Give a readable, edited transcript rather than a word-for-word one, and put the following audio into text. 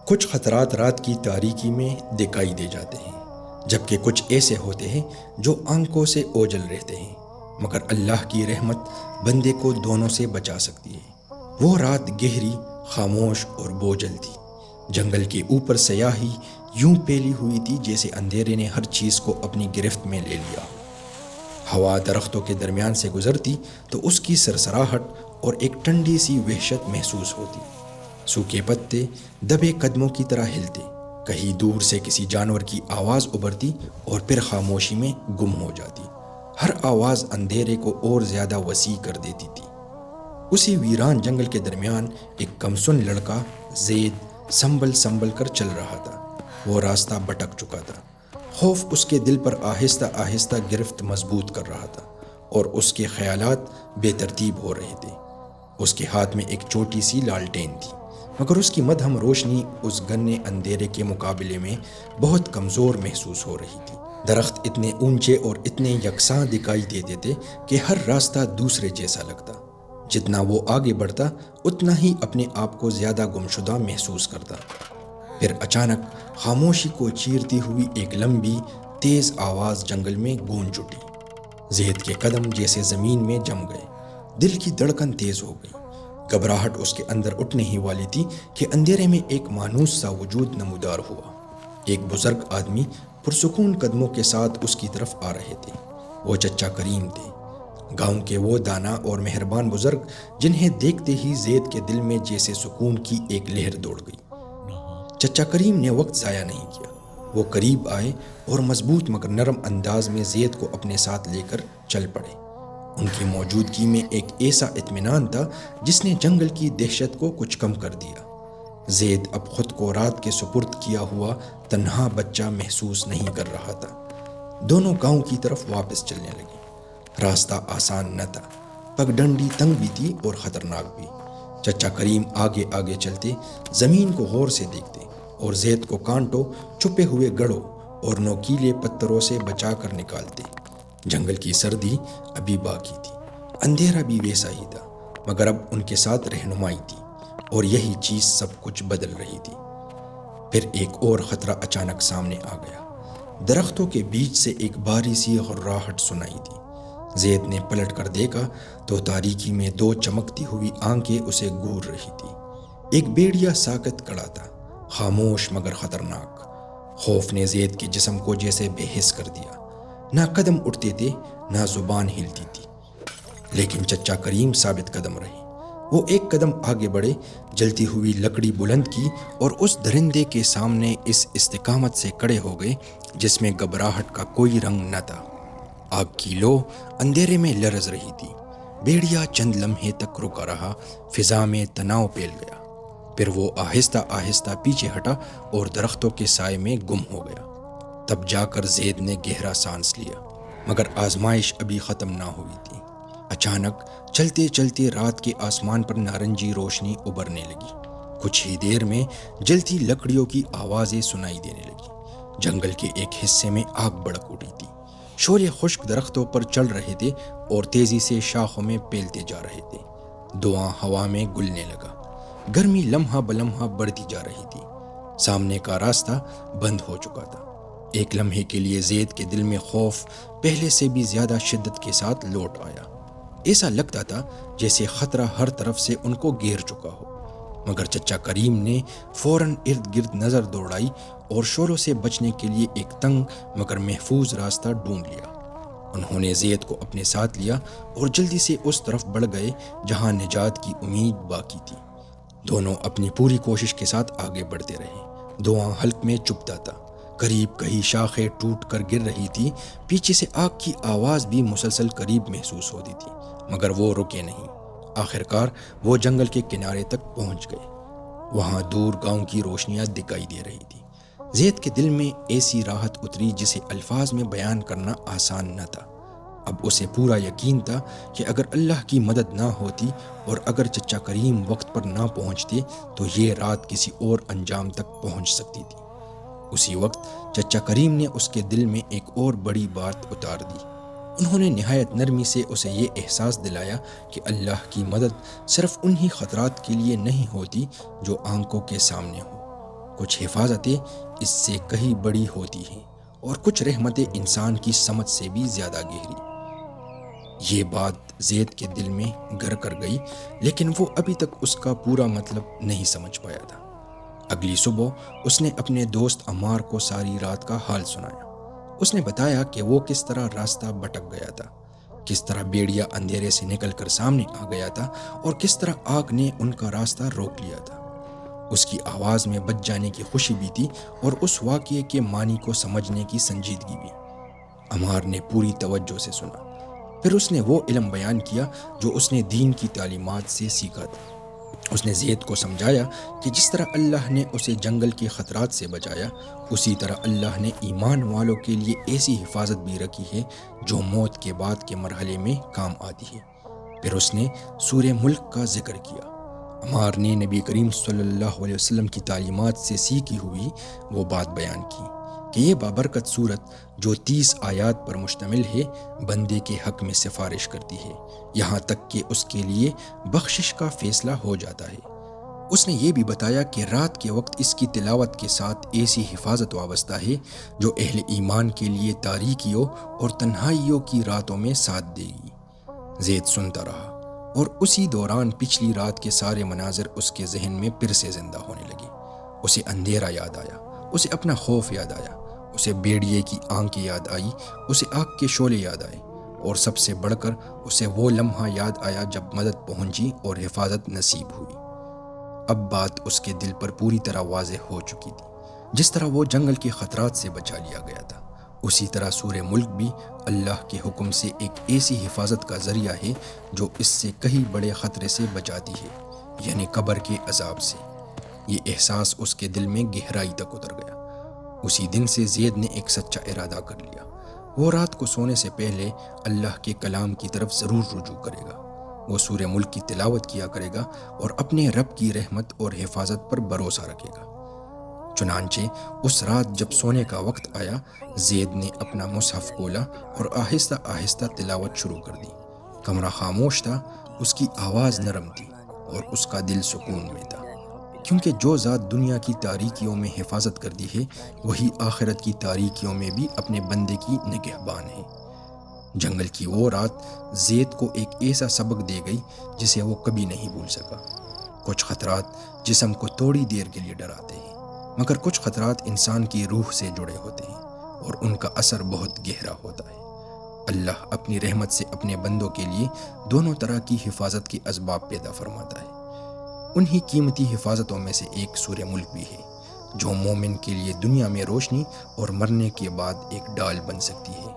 کچھ خطرات رات کی تاریکی میں دکھائی دے جاتے ہیں، جبکہ کچھ ایسے ہوتے ہیں جو آنکھوں سے اوجھل رہتے ہیں، مگر اللہ کی رحمت بندے کو دونوں سے بچا سکتی ہے۔ وہ رات گہری، خاموش اور بوجھل تھی۔ جنگل کے اوپر سیاہی یوں پھیلی ہوئی تھی جیسے اندھیرے نے ہر چیز کو اپنی گرفت میں لے لیا۔ ہوا درختوں کے درمیان سے گزرتی تو اس کی سرسراہٹ اور ایک ٹھنڈی سی وحشت محسوس ہوتی۔ سوکھے پتے دبے قدموں کی طرح ہلتے، کہیں دور سے کسی جانور کی آواز ابھرتی اور پھر خاموشی میں گم ہو جاتی۔ ہر آواز اندھیرے کو اور زیادہ وسیع کر دیتی تھی۔ اسی ویران جنگل کے درمیان ایک کمسن لڑکا زید سنبھل سنبھل کر چل رہا تھا۔ وہ راستہ بھٹک چکا تھا۔ خوف اس کے دل پر آہستہ آہستہ گرفت مضبوط کر رہا تھا اور اس کے خیالات بے ترتیب ہو رہے تھے۔ اس کے ہاتھ میں ایک چھوٹی سی لالٹین تھی، مگر اس کی مدھم روشنی اس گھنے اندھیرے کے مقابلے میں بہت کمزور محسوس ہو رہی تھی۔ درخت اتنے اونچے اور اتنے یکساں دکھائی دیتے تھے کہ ہر راستہ دوسرے جیسا لگتا۔ جتنا وہ آگے بڑھتا اتنا ہی اپنے آپ کو زیادہ گمشدہ محسوس کرتا۔ پھر اچانک خاموشی کو چیرتی ہوئی ایک لمبی تیز آواز جنگل میں گونج اٹھی۔ زید کے قدم جیسے زمین میں جم گئے، دل کی دھڑکن تیز ہو گئی۔ گھبراہٹ اس کے اندر اٹھنے ہی والی تھی کہ اندھیرے میں ایک مانوس سا وجود نمودار ہوا۔ ایک بزرگ آدمی پرسکون قدموں کے ساتھ اس کی طرف آ رہے تھے۔ وہ چچا کریم تھے، گاؤں کے وہ دانا اور مہربان بزرگ جنہیں دیکھتے ہی زید کے دل میں جیسے سکون کی ایک لہر دوڑ گئی۔ چچا کریم نے وقت ضائع نہیں کیا۔ وہ قریب آئے اور مضبوط مگر نرم انداز میں زید کو اپنے ساتھ لے کر چل پڑے۔ ان کی موجودگی میں ایک ایسا اطمینان تھا جس نے جنگل کی دہشت کو کچھ کم کر دیا۔ زید اب خود کو رات کے سپرد کیا ہوا تنہا بچہ محسوس نہیں کر رہا تھا۔ دونوں گاؤں کی طرف واپس چلنے لگے۔ راستہ آسان نہ تھا، پگڈنڈی تنگ بھی تھی اور خطرناک بھی۔ چچا کریم آگے آگے چلتے، زمین کو غور سے دیکھتے اور زید کو کانٹوں، چھپے ہوئے گڑھوں اور نوکیلے پتھروں سے بچا کر نکالتے۔ جنگل کی سردی ابھی باقی تھی، اندھیرا بھی ویسا ہی تھا، مگر اب ان کے ساتھ رہنمائی تھی اور یہی چیز سب کچھ بدل رہی تھی۔ پھر ایک اور خطرہ اچانک سامنے آ گیا۔ درختوں کے بیچ سے ایک باری سی غراہٹ سنائی دی۔ زید نے پلٹ کر دیکھا تو تاریکی میں دو چمکتی ہوئی آنکھیں اسے گھور رہی تھی۔ ایک بھیڑیا ساکت کھڑا تھا، خاموش مگر خطرناک۔ خوف نے زید کے جسم کو جیسے بے حس کر دیا۔ نہ قدم اٹھتے تھے، نہ زبان ہلتی تھی، لیکن چچا کریم ثابت قدم رہے۔ وہ ایک قدم آگے بڑھے، جلتی ہوئی لکڑی بلند کی اور اس درندے کے سامنے اس استقامت سے کھڑے ہو گئے جس میں گھبراہٹ کا کوئی رنگ نہ تھا۔ آگ کی لو اندھیرے میں لرز رہی تھی۔ بھیڑیا چند لمحے تک رکا رہا، فضا میں تناؤ پھیل گیا۔ پھر وہ آہستہ آہستہ پیچھے ہٹا اور درختوں کے سائے میں گم ہو گیا۔ تب جا کر زید نے گہرا سانس لیا، مگر آزمائش ابھی ختم نہ ہوئی تھی۔ اچانک چلتے چلتے رات کے آسمان پر نارنجی روشنی ابھرنے لگی۔ کچھ ہی دیر میں جلتی لکڑیوں کی آوازیں سنائی دینے لگی۔ جنگل کے ایک حصے میں آگ بھڑک اٹھی تھی۔ شعلے خشک درختوں پر چل رہے تھے اور تیزی سے شاخوں میں پھیلتے جا رہے تھے۔ دھواں ہوا میں گلنے لگا۔ گرمی لمحہ بلمحہ بڑھتی جا رہی تھی۔ سامنے کا راستہ بند ہو چکا تھا۔ ایک لمحے کے لیے زید کے دل میں خوف پہلے سے بھی زیادہ شدت کے ساتھ لوٹ آیا۔ ایسا لگتا تھا جیسے خطرہ ہر طرف سے ان کو گھیر چکا ہو، مگر چچا کریم نے فوراً ارد گرد نظر دوڑائی اور شوروں سے بچنے کے لیے ایک تنگ مگر محفوظ راستہ ڈھونڈ لیا۔ انہوں نے زید کو اپنے ساتھ لیا اور جلدی سے اس طرف بڑھ گئے جہاں نجات کی امید باقی تھی۔ دونوں اپنی پوری کوشش کے ساتھ آگے بڑھتے رہے۔ دھواں حلق میں چبھتا تھا، قریب کہیں شاخیں ٹوٹ کر گر رہی تھی۔ پیچھے سے آگ کی آواز بھی مسلسل قریب محسوس ہوتی تھی، مگر وہ رکے نہیں۔ آخرکار وہ جنگل کے کنارے تک پہنچ گئے۔ وہاں دور گاؤں کی روشنیاں دکھائی دے رہی تھی۔ زید کے دل میں ایسی راحت اتری جسے الفاظ میں بیان کرنا آسان نہ تھا۔ اب اسے پورا یقین تھا کہ اگر اللہ کی مدد نہ ہوتی اور اگر چچا کریم وقت پر نہ پہنچتے تو یہ رات کسی اور انجام تک پہنچ سکتی تھی۔ اسی وقت چچا کریم نے اس کے دل میں ایک اور بڑی بات اتار دی۔ انہوں نے نہایت نرمی سے اسے یہ احساس دلایا کہ اللہ کی مدد صرف انہی خطرات کے لیے نہیں ہوتی جو آنکھوں کے سامنے ہو۔ کچھ حفاظتیں اس سے کہیں بڑی ہوتی ہیں اور کچھ رحمتیں انسان کی سمجھ سے بھی زیادہ گہری۔ یہ بات زید کے دل میں گھر کر گئی، لیکن وہ ابھی تک اس کا پورا مطلب نہیں سمجھ پایا تھا۔ اگلی صبح اس نے اپنے دوست عمار کو ساری رات کا حال سنایا۔ اس نے بتایا کہ وہ کس طرح راستہ بھٹک گیا تھا، کس طرح بیڑیا اندھیرے سے نکل کر سامنے آ گیا تھا اور کس طرح آگ نے ان کا راستہ روک لیا تھا۔ اس کی آواز میں بچ جانے کی خوشی بھی تھی اور اس واقعے کے معنی کو سمجھنے کی سنجیدگی بھی۔ عمار نے پوری توجہ سے سنا، پھر اس نے وہ علم بیان کیا جو اس نے دین کی تعلیمات سے سیکھا تھا۔ اس نے زید کو سمجھایا کہ جس طرح اللہ نے اسے جنگل کے خطرات سے بچایا، اسی طرح اللہ نے ایمان والوں کے لیے ایسی حفاظت بھی رکھی ہے جو موت کے بعد کے مرحلے میں کام آتی ہے۔ پھر اس نے سورہ ملک کا ذکر کیا۔ عمار نے نبی کریم صلی اللہ علیہ وسلم کی تعلیمات سے سیکھی ہوئی وہ بات بیان کی کہ یہ بابرکت صورت جو 30 آیات پر مشتمل ہے، بندے کے حق میں سفارش کرتی ہے، یہاں تک کہ اس کے لیے بخشش کا فیصلہ ہو جاتا ہے۔ اس نے یہ بھی بتایا کہ رات کے وقت اس کی تلاوت کے ساتھ ایسی حفاظت وابستہ ہے جو اہل ایمان کے لیے تاریکیوں اور تنہائیوں کی راتوں میں ساتھ دے گی۔ زید سنتا رہا اور اسی دوران پچھلی رات کے سارے مناظر اس کے ذہن میں پھر سے زندہ ہونے لگے۔ اسے اندھیرا یاد آیا، اسے اپنا خوف یاد آیا، اسے بیڑیے کی آنکھیں یاد آئی، اسے آگ کے شعلے یاد آئے، اور سب سے بڑھ کر اسے وہ لمحہ یاد آیا جب مدد پہنچی اور حفاظت نصیب ہوئی۔ اب بات اس کے دل پر پوری طرح واضح ہو چکی تھی۔ جس طرح وہ جنگل کے خطرات سے بچا لیا گیا تھا، اسی طرح سورہ ملک بھی اللہ کے حکم سے ایک ایسی حفاظت کا ذریعہ ہے جو اس سے کہیں بڑے خطرے سے بچاتی ہے، یعنی قبر کے عذاب سے۔ یہ احساس اس کے دل میں گہرائی تک اتر گیا۔ اسی دن سے زید نے ایک سچا ارادہ کر لیا، وہ رات کو سونے سے پہلے اللہ کے کلام کی طرف ضرور رجوع کرے گا۔ وہ سورہ ملک کی تلاوت کیا کرے گا اور اپنے رب کی رحمت اور حفاظت پر بھروسہ رکھے گا۔ چنانچہ اس رات جب سونے کا وقت آیا، زید نے اپنا مصحف کھولا اور آہستہ آہستہ تلاوت شروع کر دی۔ کمرہ خاموش تھا، اس کی آواز نرم تھی اور اس کا دل سکون میں تھا، کیونکہ جو ذات دنیا کی تاریکیوں میں حفاظت کرتی ہے، وہی آخرت کی تاریکیوں میں بھی اپنے بندے کی نگہبان ہے۔ جنگل کی وہ رات زید کو ایک ایسا سبق دے گئی جسے وہ کبھی نہیں بھول سکا۔ کچھ خطرات جسم کو تھوڑی دیر کے لیے ڈراتے ہیں، مگر کچھ خطرات انسان کی روح سے جڑے ہوتے ہیں اور ان کا اثر بہت گہرا ہوتا ہے۔ اللہ اپنی رحمت سے اپنے بندوں کے لیے دونوں طرح کی حفاظت کے اسباب پیدا فرماتا ہے۔ انہی قیمتی حفاظتوں میں سے ایک سورہ ملک بھی ہے، جو مومن کے لیے دنیا میں روشنی اور مرنے کے بعد ایک ڈال بن سکتی ہے۔